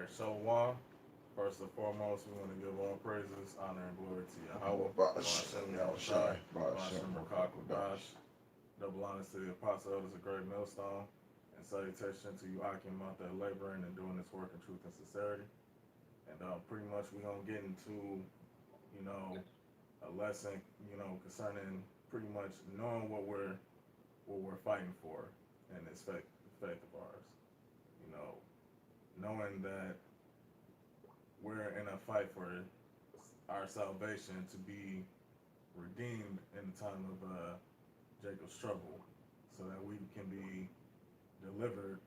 All right, Shalom. First and foremost, we want to give all praises, honor, and glory to Yahweh, Ba'ashem Yahushai, Ba'ashem Rakakwadash. Double honors to the apostle elders of Great Millstone, and salutation to you, Akim, out there laboring and doing this work in truth and sincerity. And pretty much we're going to get into, you know, a lesson, concerning pretty much knowing what we're fighting for in this faith of ours. You know, knowing that we're in a fight for our salvation to be redeemed in the time of Jacob's trouble, so that we can be delivered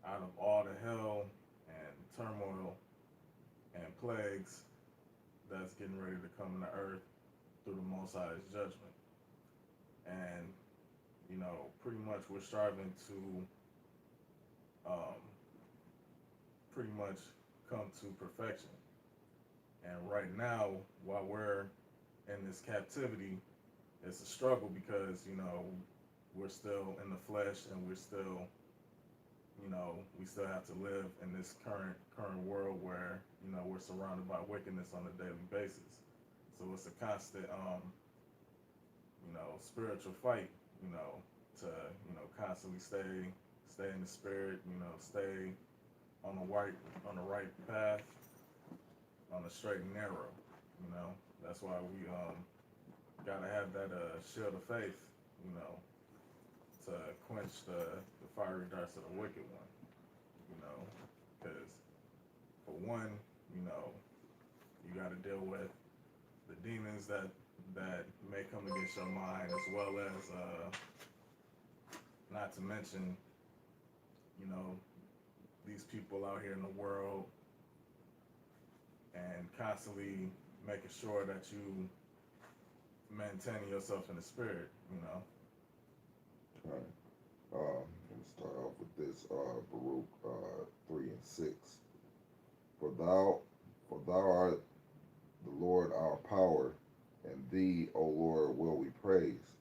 out of all the hell and turmoil and plagues that's getting ready to come into earth through the Most High's judgment. And pretty much we're striving to pretty much come to perfection. And right now, while we're in this captivity, it's a struggle because we're still in the flesh, and we're still we still have to live in this current world where we're surrounded by wickedness on a daily basis. So it's a constant spiritual fight, to constantly stay in the spirit, stay on the right path, on the straight and narrow. That's why we gotta have that shield of faith, to quench the fiery darts of the wicked one. Because for one, you got to deal with the demons that may come against your mind, as well as not to mention, you know, these people out here in the world, and constantly making sure that you maintaining yourself in the spirit. Okay. Let's start off with this Baruch 3 and 6. For thou art the Lord our power, and thee, O Lord, will we praise.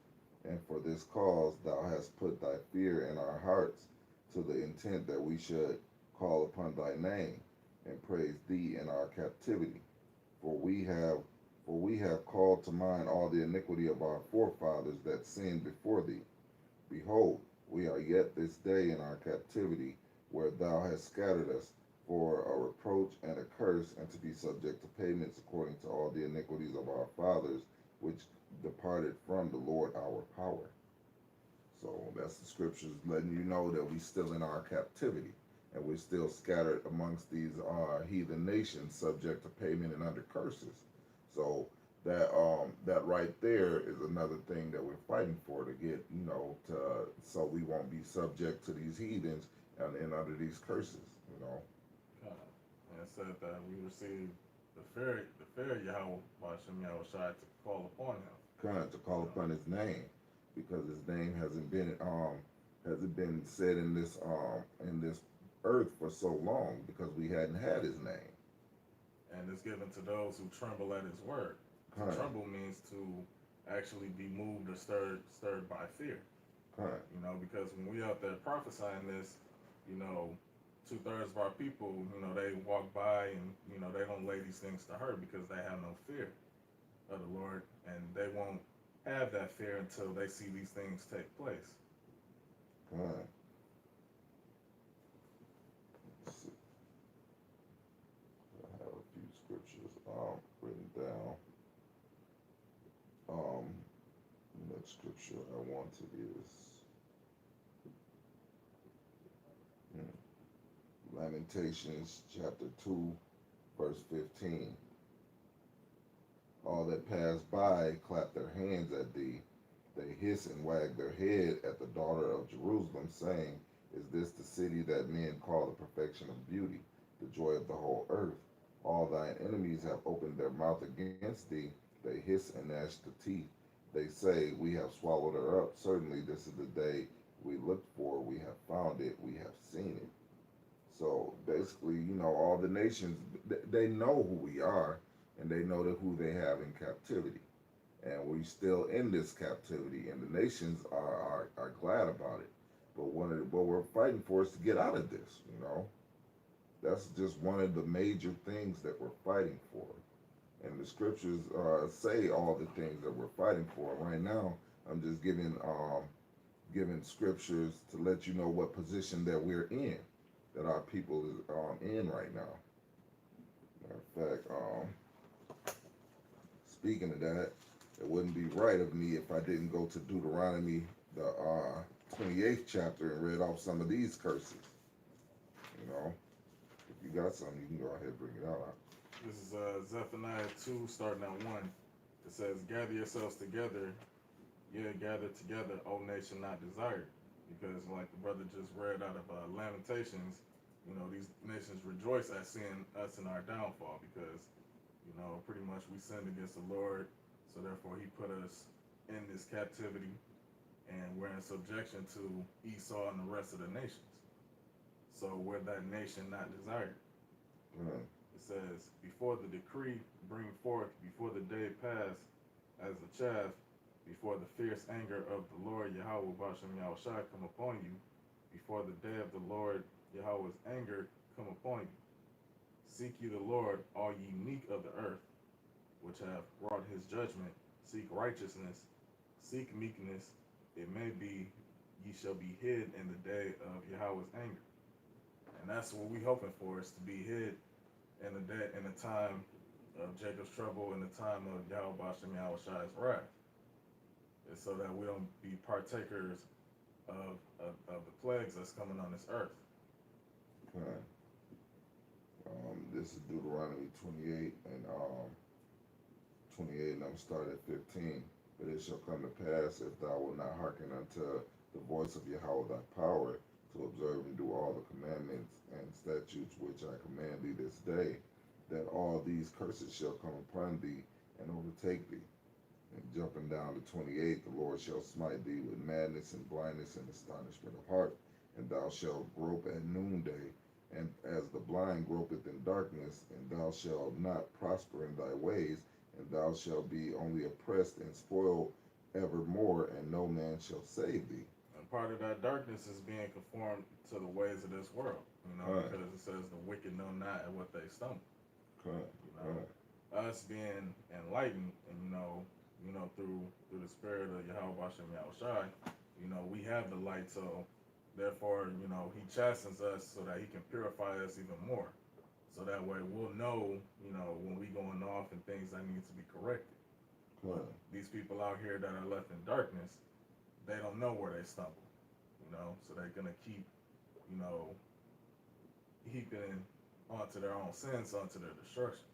And for this cause thou hast put thy fear in our hearts, to the intent that we should call upon thy name, and praise thee in our captivity. For we have called to mind all the iniquity of our forefathers that sinned before thee. Behold, we are yet this day in our captivity, where thou hast scattered us, for a reproach and a curse, and to be subject to payments according to all the iniquities of our fathers, which departed from the Lord our power. So that's the scriptures letting you know that we still in our captivity, and we're still scattered amongst these heathen nations, subject to payment and under curses. So that right there is another thing that we're fighting for, to get so we won't be subject to these heathens and under these curses. And it said that we received the fear of Yahweh by Shem Yahushai to call upon him. To call upon his name, because his name hasn't been said in this earth for so long, because we hadn't had his name. And it's given to those who tremble at his word. To tremble means to actually be moved or stirred by fear. Because when we out there prophesying this, 2/3 of our people, they walk by and they don't lay these things to heart, because they have no fear of the Lord, and they won't have that fear until they see these things take place. Let's see. I have a few scriptures written down. The next scripture I wanted is Lamentations chapter 2, verse 15. All that pass by clap their hands at thee. They hiss and wag their head at the daughter of Jerusalem, saying, Is this the city that men call the perfection of beauty, the joy of the whole earth? All thine enemies have opened their mouth against thee. They hiss and gnash the teeth. They say, We have swallowed her up. Certainly this is the day we looked for. We have found it. We have seen it. So basically, all the nations, they know who we are, and they know who they have in captivity. And we're still in this captivity, and the nations are glad about it. But what we're fighting for is to get out of this. That's just one of the major things that we're fighting for. And the scriptures say all the things that we're fighting for. Right now, I'm just giving scriptures to let you know what position that we're in, that our people is in right now. Matter of fact, speaking of that, it wouldn't be right of me if I didn't go to Deuteronomy, the 28th chapter, and read off some of these curses. You know, if you got something, you can go ahead and bring it out. This is Zephaniah 2, starting at 1. It says, gather yourselves together, gather together, O nation not desired. Because, like the brother just read out of Lamentations, these nations rejoice at seeing us in our downfall because, pretty much we sinned against the Lord. So therefore he put us in this captivity and we're in subjection to Esau and the rest of the nations. So we're that nation not desired. It says, before the decree bring forth, before the day pass as the chaff, before the fierce anger of the Lord Yahweh Bashem Yahushai come upon you, before the day of the Lord Yahweh's anger come upon you. Seek ye the Lord, all ye meek of the earth, which have wrought his judgment. Seek righteousness, seek meekness. It may be ye shall be hid in the day of Yahweh's anger. And that's what we hoping for, is to be hid in the time of Jacob's trouble, in the time of Yahweh Bashem Yahushai's wrath. It's so that we don't be partakers of the plagues that's coming on this earth. Okay. This is Deuteronomy 28 and 28, and I'm starting at 15. But it shall come to pass, if thou wilt not hearken unto the voice of Yahweh thy power, to observe and do all the commandments and statutes which I command thee this day, that all these curses shall come upon thee and overtake thee. And jumping down to 28, the Lord shall smite thee with madness and blindness and astonishment of heart, and thou shalt grope at noonday, and as the blind gropeth in darkness, and thou shalt not prosper in thy ways, and thou shalt be only oppressed and spoiled evermore, and no man shall save thee. And part of that darkness is being conformed to the ways of this world, because it says the wicked know not at what they stumble. Us being enlightened, and through the spirit of Yahweh Bashem Yahushai, we have the light, so therefore, he chastens us so that he can purify us even more. So that way we'll know, when we going off and things that need to be corrected. These people out here that are left in darkness, they don't know where they stumble, so they're going to keep, heaping onto their own sins, onto their destruction.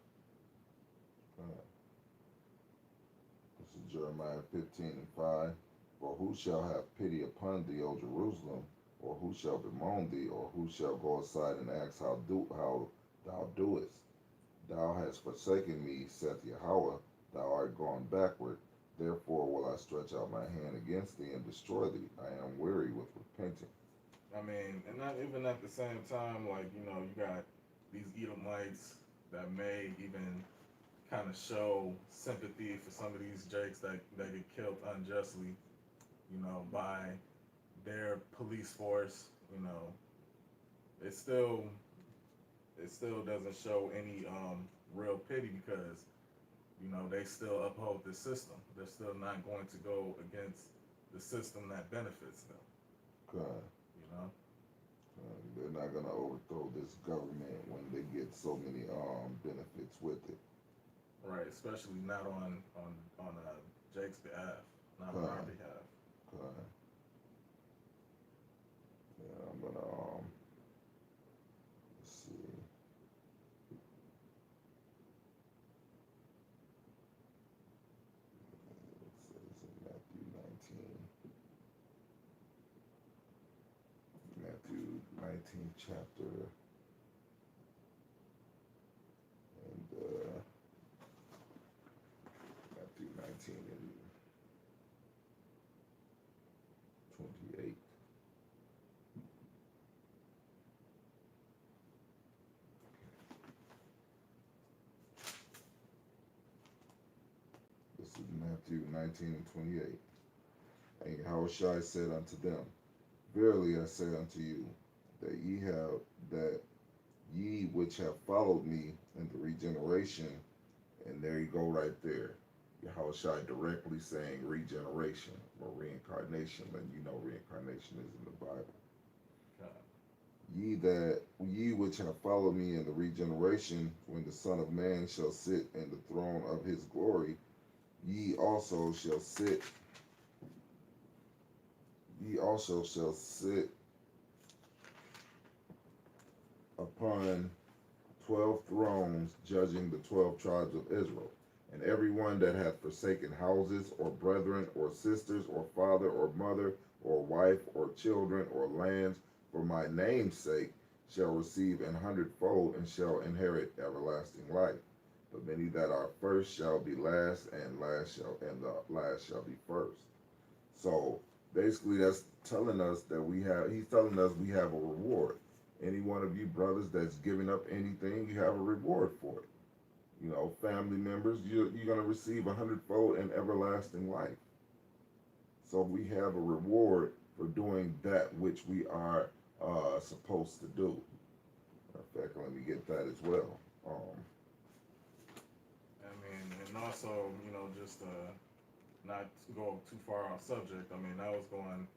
This is Jeremiah 15 and 5. For who shall have pity upon thee, O Jerusalem? Or who shall bemoan thee? Or who shall go aside and ask how thou doest? Thou hast forsaken me, saith Yahweh. Thou art gone backward. Therefore will I stretch out my hand against thee and destroy thee. I am weary with repenting. I mean, and not even at the same time, like, you got these Edomites that may even kind of show sympathy for some of these jakes that get killed unjustly, by their police force. It still doesn't show any real pity because they still uphold the system. They're still not going to go against the system that benefits them. They're not going to overthrow this government when they get so many benefits with it. Right, especially not on Jake's behalf, not on our behalf. Yeah, I'm gonna let's see. It says in Matthew 19 chapter, and Matthew 19 and 28. This is Matthew 19 and 28. And Yahushua said unto them, Verily I say unto you, that ye which have followed me in the regeneration, and there you go right there. Yahushua directly saying regeneration or reincarnation, and you know reincarnation is in the Bible. Ye which have followed me in the regeneration, when the Son of Man shall sit in the throne of his glory, ye also shall sit upon 12 thrones, judging the 12 tribes of Israel. And every one that hath forsaken houses, or brethren, or sisters, or father, or mother, or wife, or children, or lands, for my name's sake, shall receive 100-fold, and shall inherit everlasting life. But many that are first shall be last, and the last shall be first. So basically, that's telling us that he's telling us we have a reward. Any one of you brothers that's giving up anything, you have a reward for it. You know, family members, you're going to receive 100-fold and everlasting life. So we have a reward for doing that which we are supposed to do. In fact, let me get that as well. I mean, and also, you know, just not go too far off subject. I mean, I was going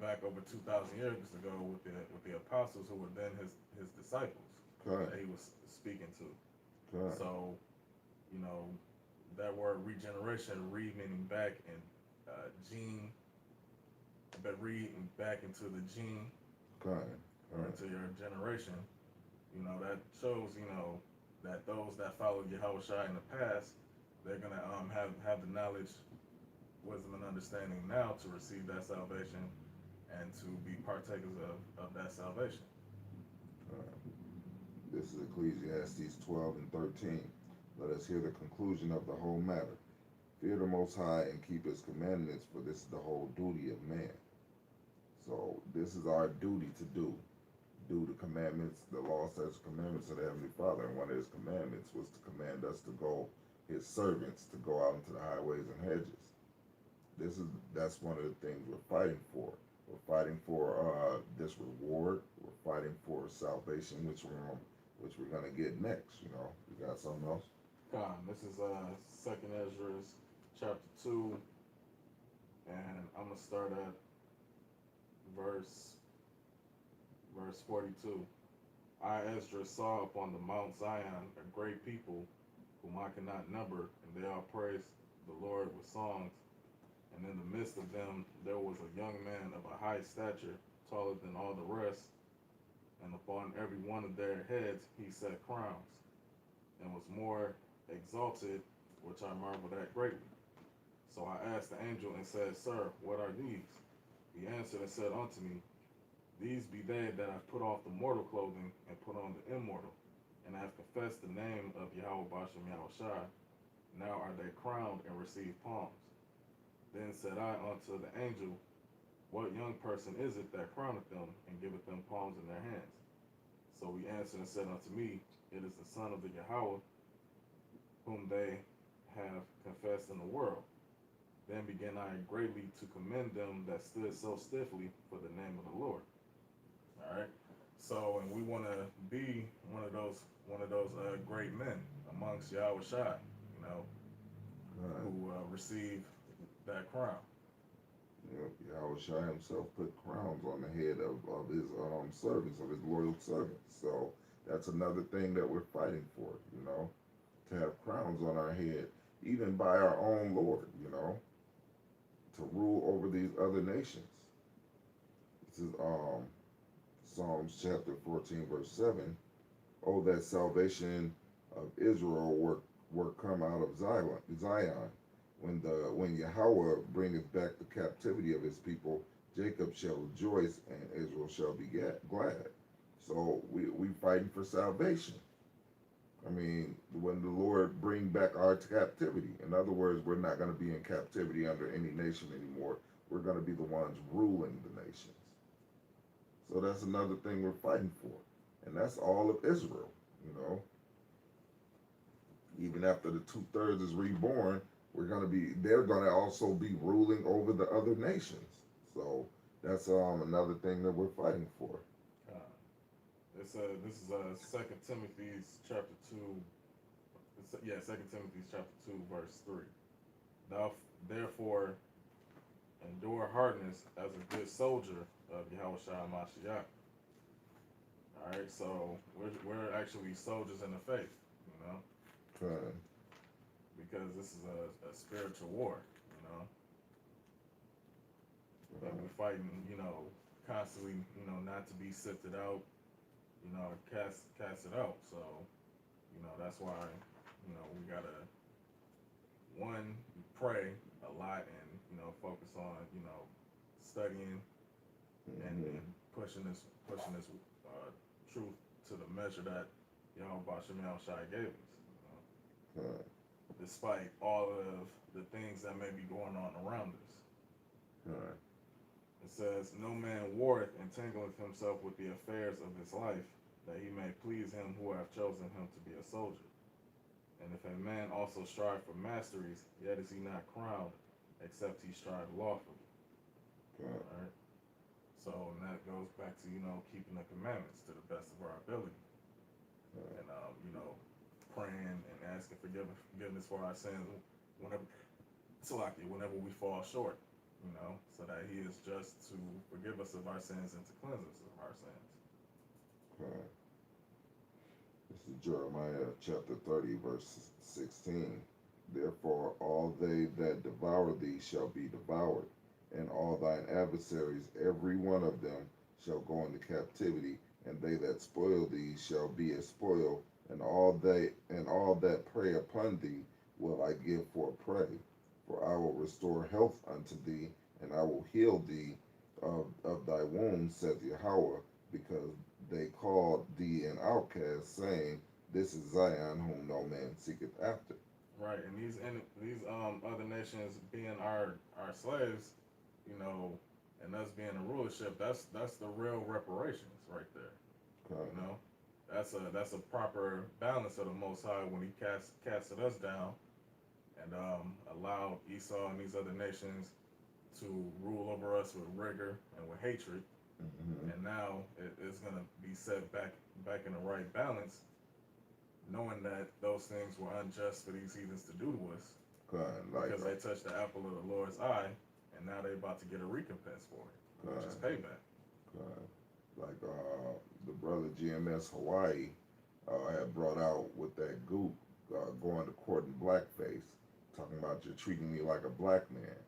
back over 2,000 years ago with the apostles who were then his disciples that he was speaking to. So, you know, that word regeneration, meaning back in gene, but reading back into the gene, or into your generation. You know, that shows, you know, that those that followed Yahushua in the past, they're gonna have the knowledge, wisdom, and understanding now to receive that salvation and to be partakers of that salvation. This is Ecclesiastes 12 and 13. Let us hear the conclusion of the whole matter. Fear the Most High and keep his commandments, for this is the whole duty of man. So this is our duty to do the commandments, the law, statutes, commandments of the Heavenly Father. And one of his commandments was to command us to go, his servants, to go out into the highways and hedges. That's one of the things we're fighting for. We're fighting for this reward. We're fighting for salvation, which we're gonna get next. You know, you got something else? This is 2nd Ezra chapter 2, and I'm gonna start at verse 42. I, Ezra, saw upon the Mount Zion a great people whom I cannot number, and they all praised the Lord with songs. And in the midst of them there was a young man of a high stature, taller than all the rest, and upon every one of their heads he set crowns, and was more exalted, which I marveled at greatly. So I asked the angel and said, Sir, what are these? He answered and said unto me, These be they that have put off the mortal clothing and put on the immortal, and have confessed the name of Yahweh Bashem Yahushua. Now are they crowned and receive palms. Then said I unto the angel, What young person is it that crowneth them and giveth them palms in their hands? So he answered and said unto me, It is the Son of the Yahweh, whom they have confessed in the world. Then began I greatly to commend them that stood so stiffly for the name of the Lord. All right. So, and we want to be one of those great men amongst Yahushua, you know, who receive that crown. Yep, Yahushua himself put crowns on the head of his servants, of his loyal servants. So that's another thing that we're fighting for, you know, to have crowns on our head, even by our own Lord, you know, to rule over these other nations. This is Psalms chapter 14, verse 7. Oh, that salvation of Israel were come out of Zion. When Yahweh bringeth back the captivity of his people, Jacob shall rejoice and Israel shall be glad. So we fighting for salvation. I mean, when the Lord bring back our captivity. In other words, we're not going to be in captivity under any nation anymore. We're going to be the ones ruling the nations. So that's another thing we're fighting for. And that's all of Israel, you know. Even after the 2/3 is reborn, they're going to also be ruling over the other nations. So that's another thing that we're fighting for. It's this is 2 Timothy's chapter 2. Yeah, 2 Timothy's chapter 2, verse 3. Thou therefore endure hardness as a good soldier of Yahushua Mashiach. All right, so we're actually soldiers in the faith, you know, Kind. because this is a spiritual war, you know, and we're fighting, you know, constantly, you know, not to be sifted out, you know, cast it out. So, you know, that's why, you know, we gotta one pray a lot and you know focus on you know studying and pushing this truth to the measure that Yahweh Shemel Shai gave us. You know? Kind. Despite all of the things that may be going on around us. Kind. It says, no man warreth entangleth himself with the affairs of his life, that he may please him who hath chosen him to be a soldier. And if a man also strive for masteries, yet is he not crowned, except he strive lawfully. Kind. All right. So and that goes back to you know keeping the commandments to the best of our ability, and you know praying and asking forgiveness for our sins whenever whenever we fall short, you know, so that He is just to forgive us of our sins and to cleanse us of our sins. Kind. This is Jeremiah chapter 30, verse 16. Therefore, all they that devour thee shall be devoured, and all thine adversaries, every one of them, shall go into captivity, and they that spoil thee shall be a spoil, and all that prey upon thee will I give for a prey. For I will restore health unto thee, and I will heal thee of thy wounds, saith Yahweh, because they called thee an outcast, saying, This is Zion, whom no man seeketh after. Right, and these other nations being our slaves, you know, and us being a rulership, that's the real reparations right there. Okay. You know, that's a proper balance of the Most High when He casted us down and allowed Esau and these other nations to rule over us with rigor and with hatred. Mm-hmm. And now it's gonna be set back in the right balance, knowing that those things were unjust for these heathens to do to us because they touched the apple of the Lord's eye, and now they're about to get a recompense for it, which is payback. Like the brother GMS Hawaii had brought out with that goop going to court in blackface, talking about you're treating me like a black man.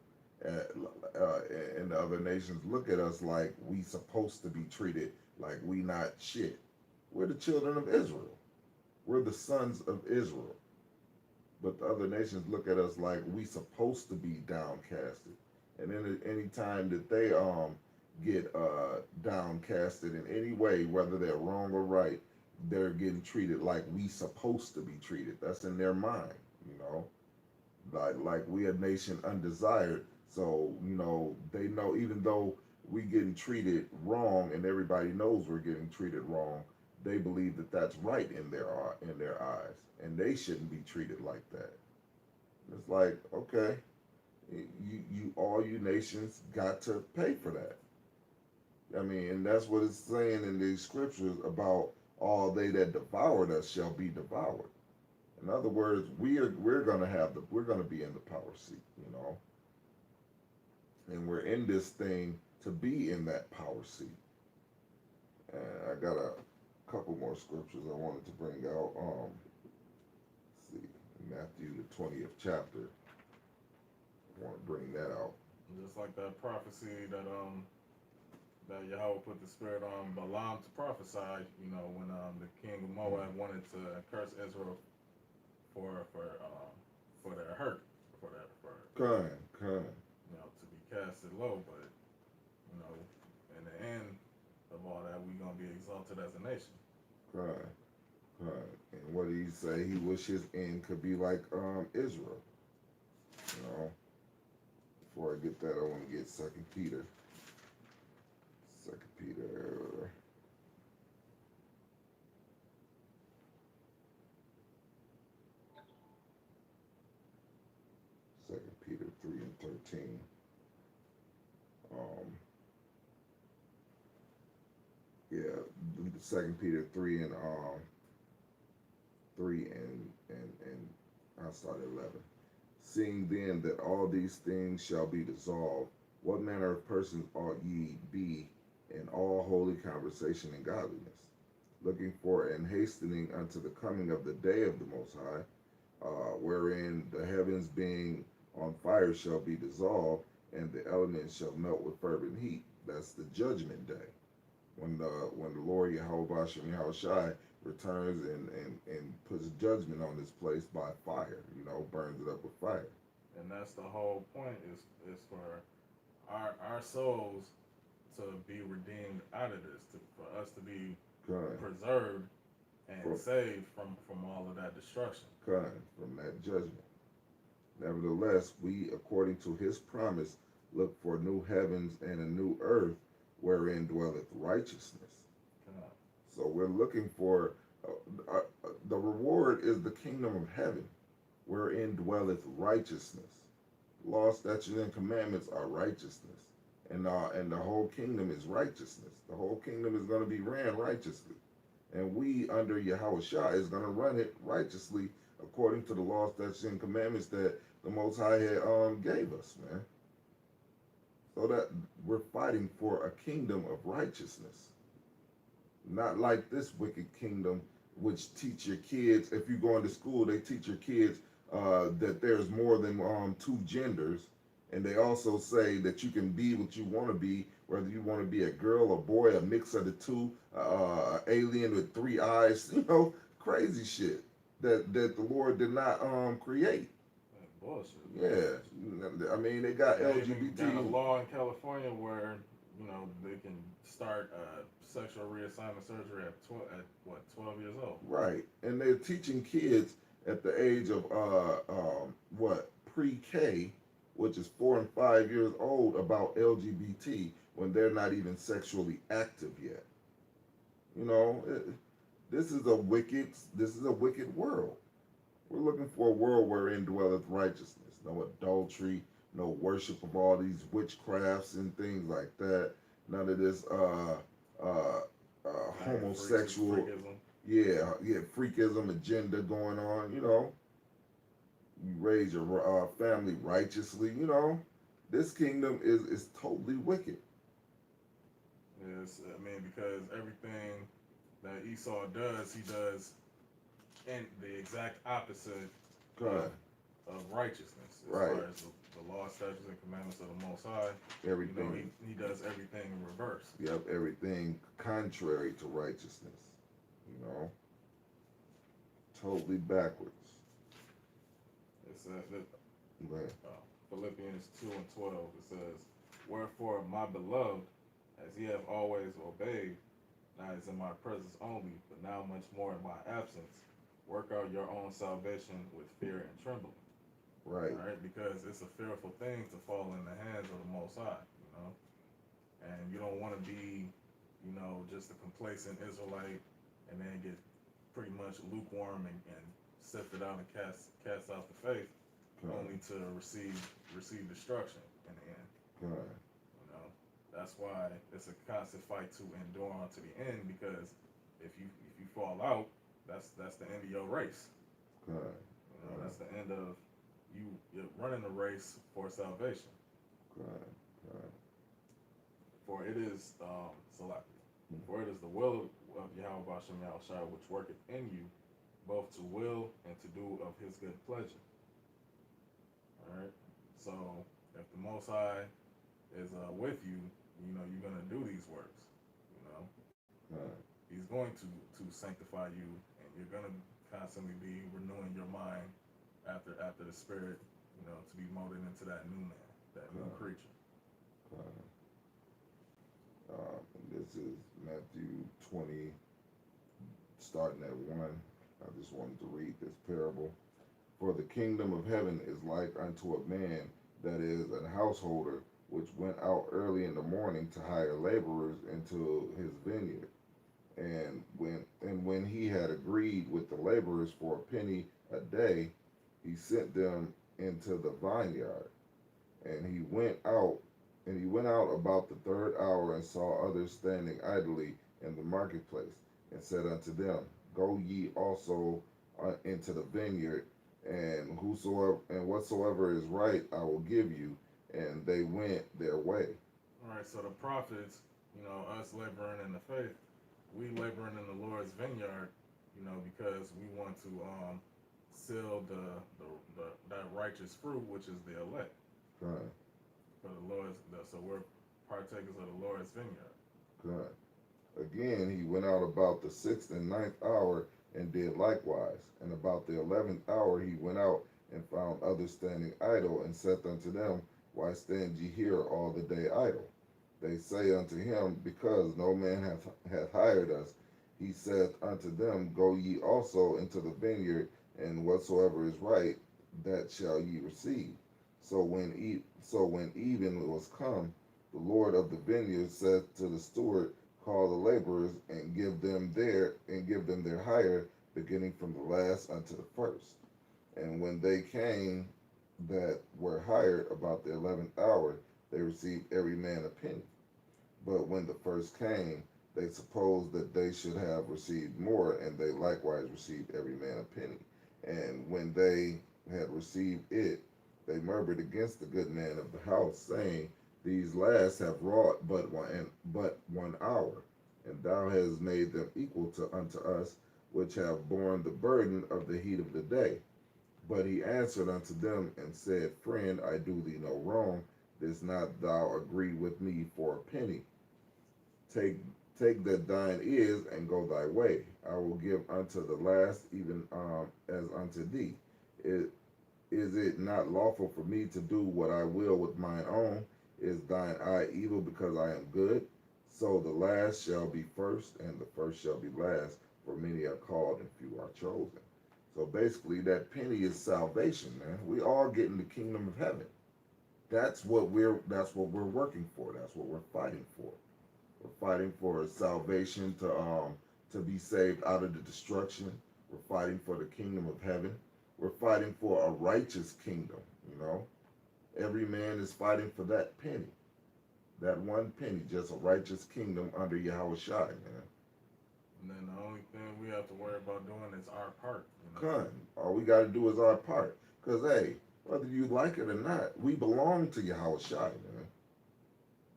And the other nations look at us like we supposed to be treated like we not shit. We're the children of Israel. We're the sons of Israel. But the other nations look at us like we supposed to be downcasted. And then any time that they get downcasted in any way, whether they're wrong or right, they're getting treated like we supposed to be treated. That's in their mind, you know. Like we a nation undesired. So, you know, they know even though we getting treated wrong and everybody knows we're getting treated wrong, they believe that that's right in their eyes, and they shouldn't be treated like that. It's like, okay, you all you nations got to pay for that. I mean, and that's what it's saying in these scriptures about all they that devoured us shall be devoured. In other words, we're gonna be in the power seat, you know, and we're in this thing to be in that power seat. And I got a couple more scriptures I wanted to bring out. Let's see, Matthew the 20th chapter. I want to bring that out. Just like that prophecy that Yahweh put the spirit on Balaam to prophesy, you know, when the king of Moab wanted to curse Israel for their hurt, for Kind. you know, to be casted low, but you know, in the end of all that, we're gonna be exalted as a nation. Kind. And what did he say? He wished his end could be like Israel. You know. Before I get that, I want to get 2 Peter. 2 Peter. Second Peter 3 and 13. Yeah, Second Peter 3 and I'll start at 11. Seeing then that all these things shall be dissolved, what manner of persons ought ye be in all holy conversation and godliness, looking for and hastening unto the coming of the day of the Most High, wherein the heavens being on fire shall be dissolved, and the elements shall melt with fervent heat. That's the judgment day, when the Lord Yahweh Bashem Yahushai returns and puts judgment on this place by fire. Burns it up with fire. And that's the whole point, is for our souls to be redeemed out of this, for us to be preserved and saved from all of that destruction. From that judgment. Nevertheless, we, according to his promise, look for new heavens and a new earth wherein dwelleth righteousness. So we're looking for the reward is the kingdom of heaven, wherein dwelleth righteousness. Law, statutes, and commandments are righteousness, and the whole kingdom is righteousness. The whole kingdom is going to be ran righteously, and we under Yahushua is going to run it righteously according to the law, statutes, and commandments that the Most High had gave us, man. So that we're fighting for a kingdom of righteousness, not like this wicked kingdom, which teach your kids. If you go into school, they teach your kids that there's more than two genders, and they also say that you can be what you want to be, whether you want to be a girl, a boy, a mix of the two, alien with 3 eyes, crazy shit that the Lord did not create. Bullshit. Yeah, I mean, they got LGBT. Got a law in California where they can start sexual reassignment surgery at 12 years old. Right, and they're teaching kids at the age of pre-K, which is 4 and 5 years old, about LGBT when they're not even sexually active yet. This is a wicked world. We're looking for a world wherein dwelleth righteousness, no adultery, no worship of all these witchcrafts and things like that. None of this homosexual, freakism agenda going on. You raise your family righteously. This kingdom is totally wicked. Yes, I mean, because everything that Esau does, he does in the exact opposite of righteousness. As far as the law, statutes, and commandments of the Most High, everything. He does everything in reverse. Yep, everything contrary to righteousness. Totally backwards. It says Philippians 2:12. It says, "Wherefore, my beloved, as ye have always obeyed, not as in my presence only, but now much more in my absence, work out your own salvation with fear and trembling." Right. All right, because it's a fearful thing to fall in the hands of the Most High, and you don't want to be, just a complacent Israelite and then get pretty much lukewarm and sifted out and cast out the faith, only to receive destruction in the end. That's why it's a constant fight to endure on to the end, because if you fall out, that's the end of your race. That's the end of you're running a race for salvation. For it is for it is the will of Yahweh Bashem Yahushai which worketh in you, both to will and to do of his good pleasure. Alright? So if the Most High is with you, you're gonna do these works. He's going to sanctify you, and you're gonna constantly be renewing your mind after the Spirit, to be molded into that new man, that new creature. This is Matthew 20, starting at 1. I just wanted to read this parable. "For the kingdom of heaven is like unto a man that is an householder, which went out early in the morning to hire laborers into his vineyard. And when he had agreed with the laborers for a penny a day, he sent them into the vineyard. And he went out about the 3rd hour and saw others standing idly in the marketplace, and said unto them, Go ye also into the vineyard, and whatsoever is right I will give you. And they went their way. All right, so the prophets, us laboring in the faith, we laboring in the Lord's vineyard, because we want to seal that righteous fruit, which is the elect. Good. For the Lord's, so we're partakers of the Lord's vineyard. Good. Again, he went out about the 6th and 9th hour and did likewise. And about the 11th hour he went out and found others standing idle, and said unto them, Why stand ye here all the day idle? They say unto him, Because no man hath hired us. He saith unto them, Go ye also into the vineyard, and whatsoever is right, that shall ye receive. So when even was come, the Lord of the vineyard said to the steward, Call the laborers and give them their hire, beginning from the last unto the first. And when they came that were hired about the 11th hour, they received every man a penny. But when the first came, they supposed that they should have received more, and they likewise received every man a penny. And when they had received it, they murmured against the good man of the house, saying, These last have wrought but 1 hour, and thou hast made them equal unto us, which have borne the burden of the heat of the day. But he answered unto them and said, Friend, I do thee no wrong. Didst not thou agree with me for a penny? Take that thine is, and go thy way. I will give unto the last even as unto thee. Is it not lawful for me to do what I will with mine own? Is thine eye evil because I am good? So the last shall be first, and the first shall be last, for many are called and few are chosen. So basically, that penny is salvation, man. We all get in the kingdom of heaven. That's what we're working for. That's what we're fighting for. We're fighting for salvation to be saved out of the destruction. We're fighting for the kingdom of heaven. We're fighting for a righteous kingdom, Every man is fighting for that penny. That one penny, just a righteous kingdom under Yahushua, man. And then the only thing we have to worry about doing is our part. Good. All we got to do is our part. Because, hey, whether you like it or not, we belong to Yahushua, man.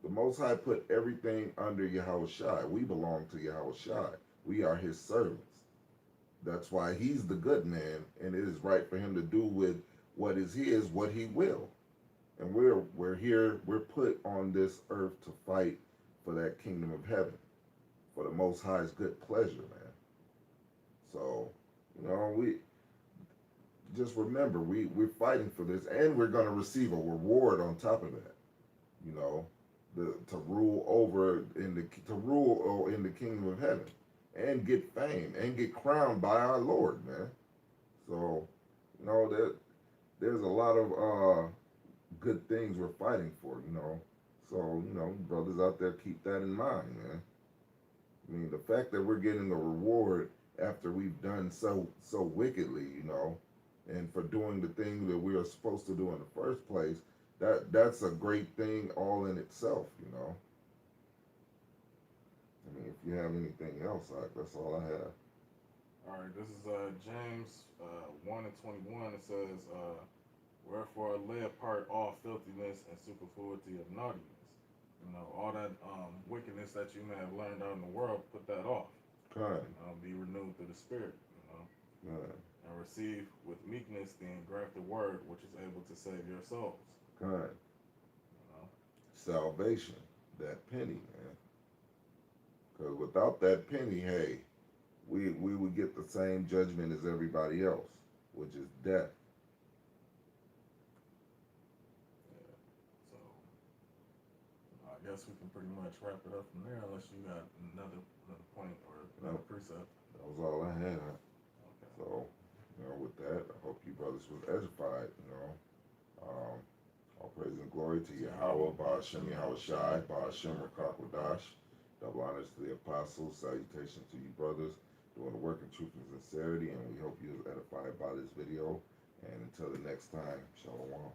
The Most High put everything under Yahushua. We belong to Yahushua. We are his servants. That's why he's the good man, and it is right for him to do with what is his, what he will. And we're here, we're put on this earth to fight for that kingdom of heaven, for the Most High's good pleasure, man. So, we just remember, we're fighting for this, and we're going to receive a reward on top of that, to rule in the kingdom of heaven, and get fame, and get crowned by our Lord, man. So, there's a lot of good things we're fighting for, So, brothers out there, keep that in mind, man. I mean, the fact that we're getting a reward after we've done so wickedly, and for doing the thing that we are supposed to do in the first place, that's a great thing all in itself, I mean, if you have anything else, that's all I have. All right, this is James 1:21. It says, Wherefore lay apart all filthiness and superfluity of naughtiness. All that wickedness that you may have learned out in the world, put that off. Good. Be renewed through the Spirit, Good. and receive with meekness the engrafted word, which is able to save your souls. Good. Salvation, that penny, man. Because without that penny, hey, we would get the same judgment as everybody else, which is death. Yeah. So I guess we can pretty much wrap it up from there, unless you got another point or another precept. That was all I had. Okay. So, with that, I hope you brothers was edified, all praise and glory to Yahweh, Ba'ashem Yahushai, Ba'ashem Rakakwadash. Double honors to the apostles, salutations to you brothers, doing the work in truth and sincerity, and we hope you was edified by this video. And until the next time, Shalom.